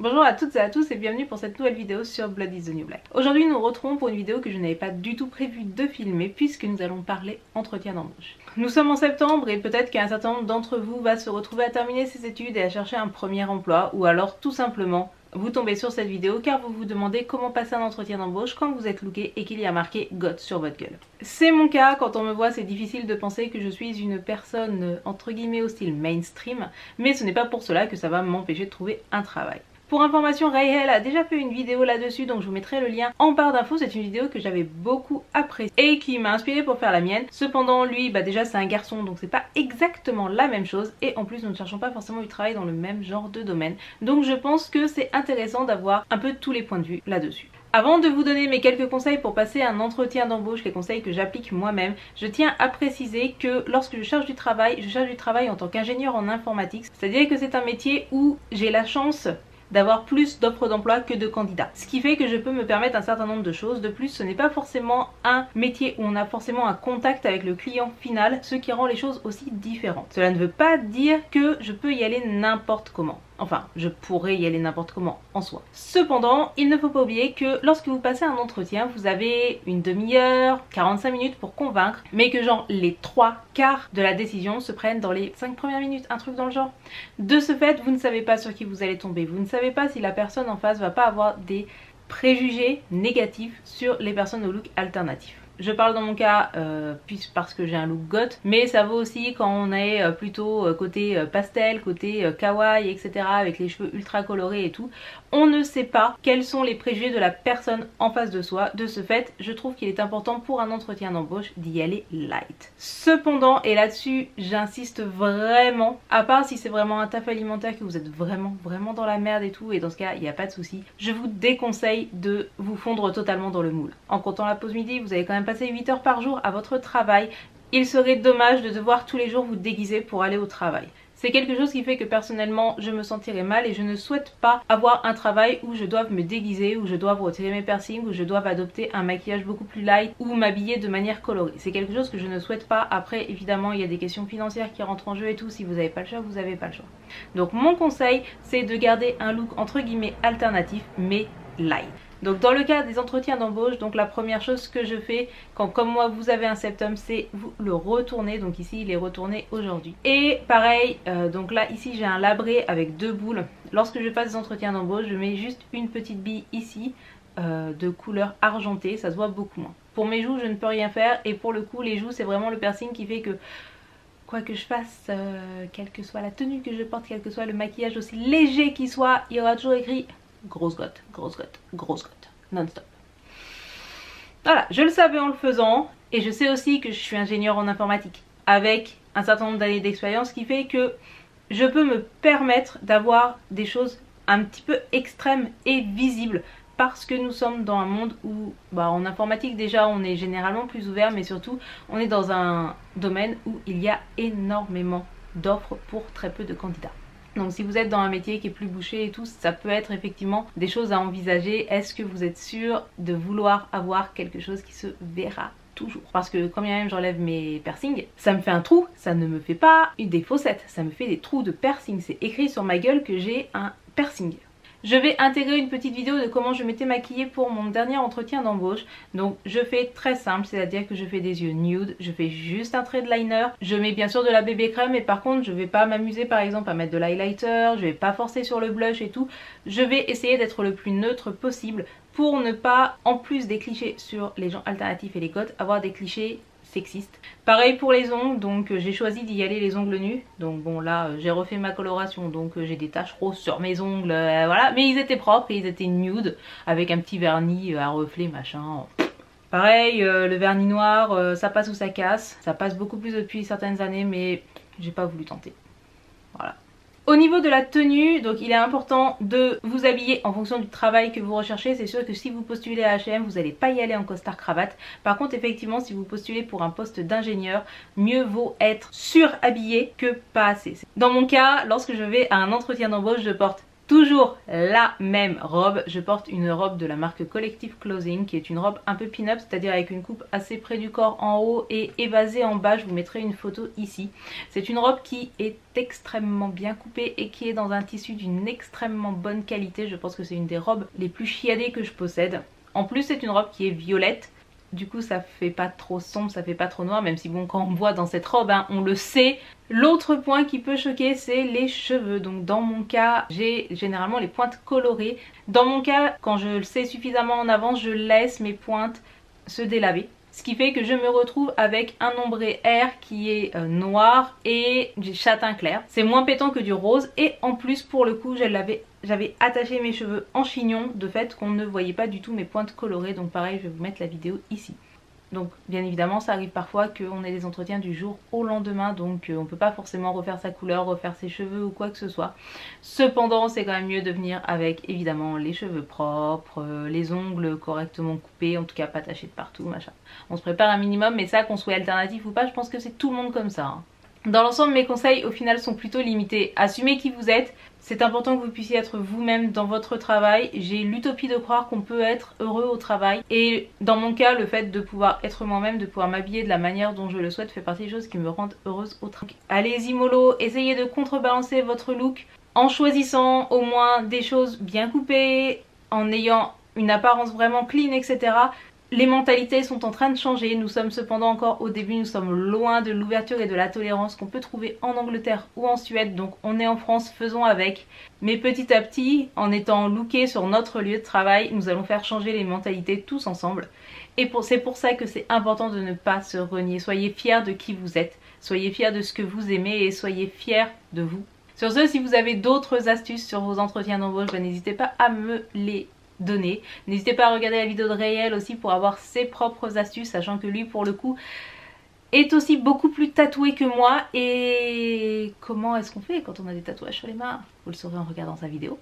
Bonjour à toutes et à tous et bienvenue pour cette nouvelle vidéo sur Blood is the New Black. Aujourd'hui nous nous retrouvons pour une vidéo que je n'avais pas du tout prévu de filmer puisque nous allons parler entretien d'embauche. Nous sommes en septembre et peut-être qu'un certain nombre d'entre vous va se retrouver à terminer ses études et à chercher un premier emploi, ou alors tout simplement vous tombez sur cette vidéo car vous vous demandez comment passer un entretien d'embauche quand vous êtes looké et qu'il y a marqué GOT sur votre gueule. C'est mon cas, quand on me voit c'est difficile de penser que je suis une personne entre guillemets au style mainstream, mais ce n'est pas pour cela que ça va m'empêcher de trouver un travail. Pour information, Rayhel a déjà fait une vidéo là-dessus, donc je vous mettrai le lien en barre d'infos. C'est une vidéo que j'avais beaucoup appréciée et qui m'a inspirée pour faire la mienne. Cependant, lui, déjà c'est un garçon, donc c'est pas exactement la même chose. Et en plus, nous ne cherchons pas forcément du travail dans le même genre de domaine. Donc je pense que c'est intéressant d'avoir un peu tous les points de vue là-dessus. Avant de vous donner mes quelques conseils pour passer un entretien d'embauche, les conseils que j'applique moi-même, je tiens à préciser que lorsque je cherche du travail en tant qu'ingénieur en informatique. C'est-à-dire que c'est un métier où j'ai la chance d'avoir plus d'offres d'emploi que de candidats. Ce qui fait que je peux me permettre un certain nombre de choses. De plus, ce n'est pas forcément un métier où on a forcément un contact avec le client final, ce qui rend les choses aussi différentes. Cela ne veut pas dire que je peux y aller n'importe comment. Enfin, je pourrais y aller n'importe comment en soi. Cependant, il ne faut pas oublier que lorsque vous passez un entretien, vous avez une demi-heure, 45 minutes pour convaincre, mais que genre les 3/4 de la décision se prennent dans les 5 premières minutes, un truc dans le genre. De ce fait, vous ne savez pas sur qui vous allez tomber, vous ne savez pas si la personne en face va pas avoir des préjugés négatifs sur les personnes au look alternatif. Je parle dans mon cas parce que j'ai un look goth, mais ça vaut aussi quand on est plutôt côté pastel, côté kawaii, etc. avec les cheveux ultra colorés et tout. On ne sait pas quels sont les préjugés de la personne en face de soi. De ce fait, je trouve qu'il est important pour un entretien d'embauche d'y aller light. Cependant, et là-dessus j'insiste vraiment, à part si c'est vraiment un taf alimentaire que vous êtes vraiment dans la merde et tout, et dans ce cas il n'y a pas de souci, je vous déconseille de vous fondre totalement dans le moule. En comptant la pause midi, vous allez quand même passer 8 heures par jour à votre travail. Il serait dommage de devoir tous les jours vous déguiser pour aller au travail. C'est quelque chose qui fait que personnellement je me sentirais mal et je ne souhaite pas avoir un travail où je dois me déguiser, où je dois retirer mes piercings, où je dois adopter un maquillage beaucoup plus light ou m'habiller de manière colorée. C'est quelque chose que je ne souhaite pas. Après évidemment il y a des questions financières qui rentrent en jeu et tout. Si vous n'avez pas le choix, vous n'avez pas le choix. Donc mon conseil c'est de garder un look entre guillemets alternatif mais light. Donc dans le cas des entretiens d'embauche, donc la première chose que je fais quand comme moi vous avez un septum, c'est vous le retourner. Donc ici il est retourné aujourd'hui. Et pareil, donc là ici j'ai un labré avec 2 boules. Lorsque je passe des entretiens d'embauche, je mets juste une petite bille ici de couleur argentée, ça se voit beaucoup moins. Pour mes joues je ne peux rien faire et pour le coup les joues c'est vraiment le piercing qui fait que quoi que je fasse, quelle que soit la tenue que je porte, quel que soit le maquillage aussi léger qu'il soit, il y aura toujours écrit grosse gotte, non-stop. Voilà, je le savais en le faisant et je sais aussi que je suis ingénieure en informatique avec un certain nombre d'années d'expérience qui fait que je peux me permettre d'avoir des choses un petit peu extrêmes et visibles parce que nous sommes dans un monde où en informatique déjà on est généralement plus ouvert, mais surtout on est dans un domaine où il y a énormément d'offres pour très peu de candidats. Donc si vous êtes dans un métier qui est plus bouché et tout, ça peut être effectivement des choses à envisager. Est-ce que vous êtes sûr de vouloir avoir quelque chose qui se verra toujours? Parce que quand bien même j'enlève mes piercings, ça me fait un trou, ça ne me fait pas des fossettes, ça me fait des trous de piercing. C'est écrit sur ma gueule que j'ai un piercing. Je vais intégrer une petite vidéo de comment je m'étais maquillée pour mon dernier entretien d'embauche. Donc je fais très simple, c'est-à-dire que je fais des yeux nude, je fais juste un trait de liner, je mets bien sûr de la bébé crème, mais par contre je vais pas m'amuser par exemple à mettre de l'highlighter, je vais pas forcer sur le blush et tout. Je vais essayer d'être le plus neutre possible pour ne pas, en plus des clichés sur les gens alternatifs et les cotes, avoir des clichés sexiste. Pareil pour les ongles, donc j'ai choisi d'y aller les ongles nus. Donc bon là j'ai refait ma coloration, donc j'ai des taches roses sur mes ongles, voilà. Mais ils étaient propres et ils étaient nude avec un petit vernis à reflet machin. Pareil le vernis noir, ça passe ou ça casse. Ça passe beaucoup plus depuis certaines années mais j'ai pas voulu tenter. Voilà. Au niveau de la tenue, donc il est important de vous habiller en fonction du travail que vous recherchez. C'est sûr que si vous postulez à H&M, vous n'allez pas y aller en costard cravate. Par contre, effectivement, si vous postulez pour un poste d'ingénieur, mieux vaut être surhabillé que pas assez. Dans mon cas, lorsque je vais à un entretien d'embauche, je porte Toujours la même robe, je porte une robe de la marque Collective Clothing qui est une robe un peu pin-up, c'est-à-dire avec une coupe assez près du corps en haut et évasée en bas. Je vous mettrai une photo ici. C'est une robe qui est extrêmement bien coupée et qui est dans un tissu d'une extrêmement bonne qualité. Je pense que c'est une des robes les plus chiadées que je possède. En plus c'est une robe qui est violette. Du coup ça fait pas trop sombre, ça fait pas trop noir, même si bon quand on voit dans cette robe hein, on le sait. L'autre point qui peut choquer c'est les cheveux. Donc dans mon cas j'ai généralement les pointes colorées. Dans mon cas quand je le sais suffisamment en avance je laisse mes pointes se délaver. Ce qui fait que je me retrouve avec un ombré air qui est noir et du châtain clair. C'est moins pétant que du rose et en plus pour le coup j'avais attaché mes cheveux en chignon de fait qu'on ne voyait pas du tout mes pointes colorées. Donc pareil je vais vous mettre la vidéo ici. Donc bien évidemment ça arrive parfois qu'on ait des entretiens du jour au lendemain, donc on peut pas forcément refaire sa couleur, refaire ses cheveux ou quoi que ce soit. Cependant c'est quand même mieux de venir avec évidemment les cheveux propres, les ongles correctement coupés, en tout cas pas tachés de partout machin. On se prépare un minimum, mais ça qu'on soit alternatif ou pas je pense que c'est tout le monde comme ça hein. Dans l'ensemble mes conseils au final sont plutôt limités. Assumez qui vous êtes, c'est important que vous puissiez être vous-même dans votre travail. J'ai l'utopie de croire qu'on peut être heureux au travail et dans mon cas le fait de pouvoir être moi-même, de pouvoir m'habiller de la manière dont je le souhaite fait partie des choses qui me rendent heureuse au travail. Allez-y mollo, essayez de contrebalancer votre look en choisissant au moins des choses bien coupées, en ayant une apparence vraiment clean etc. Les mentalités sont en train de changer, nous sommes cependant encore au début, nous sommes loin de l'ouverture et de la tolérance qu'on peut trouver en Angleterre ou en Suède, donc on est en France, faisons avec. Mais petit à petit, en étant lookés sur notre lieu de travail, nous allons faire changer les mentalités tous ensemble. Et c'est pour ça que c'est important de ne pas se renier, soyez fiers de qui vous êtes, soyez fiers de ce que vous aimez et soyez fiers de vous. Sur ce, si vous avez d'autres astuces sur vos entretiens d'embauche, n'hésitez pas à me les donner. N'hésitez pas à regarder la vidéo de Réel aussi pour avoir ses propres astuces, sachant que lui pour le coup est aussi beaucoup plus tatoué que moi. Et comment est-ce qu'on fait quand on a des tatouages sur les mains? Vous le saurez en regardant sa vidéo.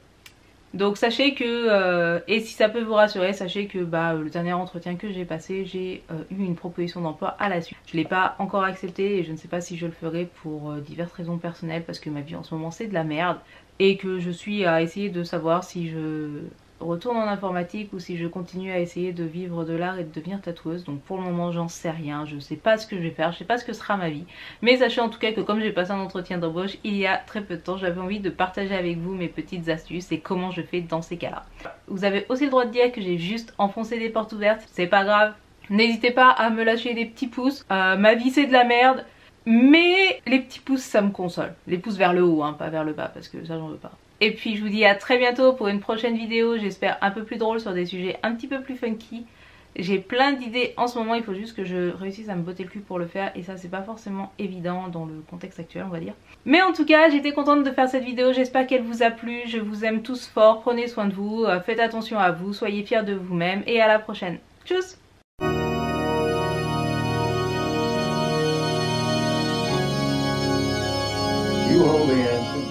Donc sachez que, et si ça peut vous rassurer, sachez que le dernier entretien que j'ai passé, j'ai eu une proposition d'emploi à la suite. Je ne l'ai pas encore accepté et je ne sais pas si je le ferai pour diverses raisons personnelles parce que ma vie en ce moment c'est de la merde. Et que je suis à essayer de savoir si je retourne en informatique ou si je continue à essayer de vivre de l'art et de devenir tatoueuse. Donc pour le moment j'en sais rien, je sais pas ce que je vais faire, je sais pas ce que sera ma vie. Mais sachez en tout cas que comme j'ai passé un entretien d'embauche il y a très peu de temps, j'avais envie de partager avec vous mes petites astuces et comment je fais dans ces cas là. Vous avez aussi le droit de dire que j'ai juste enfoncé des portes ouvertes, c'est pas grave. N'hésitez pas à me lâcher des petits pouces, ma vie c'est de la merde. Mais les petits pouces ça me console, les pouces vers le haut hein, pas vers le bas parce que ça j'en veux pas. Et puis je vous dis à très bientôt pour une prochaine vidéo, j'espère un peu plus drôle sur des sujets un petit peu plus funky. J'ai plein d'idées en ce moment, il faut juste que je réussisse à me botter le cul pour le faire et ça c'est pas forcément évident dans le contexte actuel on va dire. Mais en tout cas j'étais contente de faire cette vidéo, j'espère qu'elle vous a plu, je vous aime tous fort, prenez soin de vous, faites attention à vous, soyez fiers de vous-même et à la prochaine. Tchuss! You hold the answer.